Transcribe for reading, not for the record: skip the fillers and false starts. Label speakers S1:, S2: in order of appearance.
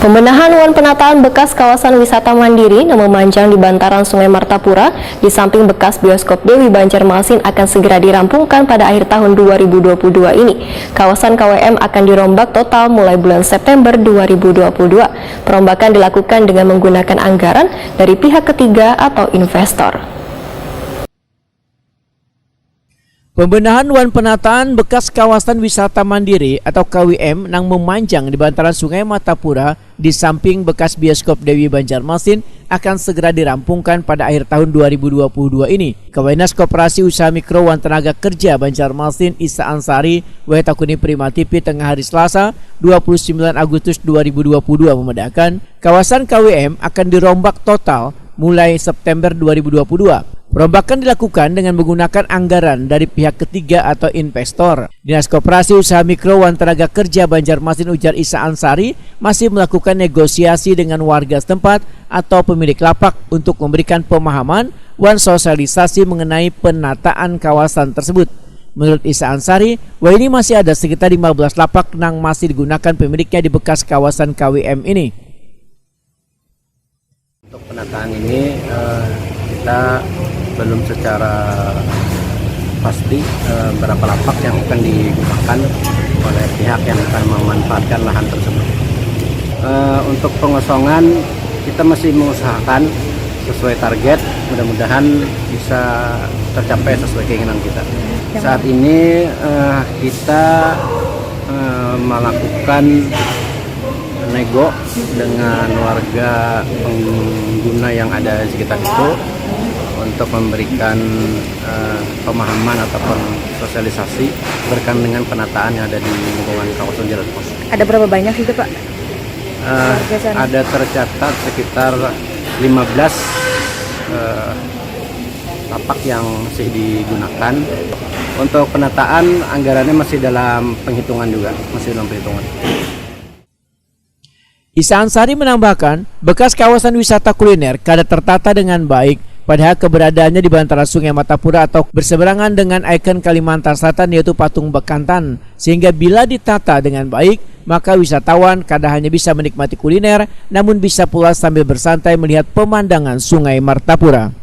S1: Pembenahan wan penataan bekas kawasan wisata mandiri yang memanjang di bantaran Sungai Martapura di samping bekas bioskop Dewi Banjarmasin akan segera dirampungkan pada akhir tahun 2022 ini. Kawasan KWM akan dirombak total mulai bulan September 2022. Perombakan dilakukan dengan menggunakan anggaran dari pihak ketiga atau investor.
S2: Pembenahan wan penataan bekas kawasan wisata mandiri atau KWM yang memanjang di bantaran Sungai Martapura di samping bekas bioskop Dewi Banjarmasin akan segera dirampungkan pada akhir tahun 2022 ini. Kawenas Koperasi Usaha Mikro Wan Tenaga Kerja Banjarmasin Isa Ansari Wahetakuni Prima TV tengah hari Selasa 29 Agustus 2022 memedahkan kawasan KWM akan dirombak total mulai September 2022. Perombakan dilakukan dengan menggunakan anggaran dari pihak ketiga atau investor. Dinas Koperasi Usaha Mikro Wan Tenaga Kerja Banjarmasin ujar Isa Ansari masih melakukan negosiasi dengan warga setempat atau pemilik lapak untuk memberikan pemahaman wan sosialisasi mengenai penataan kawasan tersebut. Menurut Isa Ansari, ini masih ada sekitar 15 lapak yang masih digunakan pemiliknya di bekas kawasan KWM ini.
S3: Untuk penataan ini kita belum secara pasti berapa lapak yang akan digunakan oleh pihak yang akan memanfaatkan lahan tersebut. Untuk pengosongan kita masih mengusahakan sesuai target, mudah-mudahan bisa tercapai sesuai keinginan kita. Saat ini kita melakukan nego dengan warga pengguna yang ada di sekitar itu untuk memberikan pemahaman ataupun sosialisasi berkaitan dengan penataan yang ada di lingkungan kawasan Jalan Pos.
S4: Ada berapa banyak itu, Pak?
S3: Ada tercatat sekitar 15 lapak yang masih digunakan. Untuk penataan anggarannya masih dalam penghitungan juga, masih dalam perhitungan.
S2: Isa Ansari menambahkan, bekas kawasan wisata kuliner kada tertata dengan baik, padahal keberadaannya di bantaran Sungai Martapura atau berseberangan dengan ikon Kalimantan Selatan yaitu Patung Bekantan, sehingga bila ditata dengan baik, maka wisatawan kada hanya bisa menikmati kuliner, namun bisa pula sambil bersantai melihat pemandangan Sungai Martapura.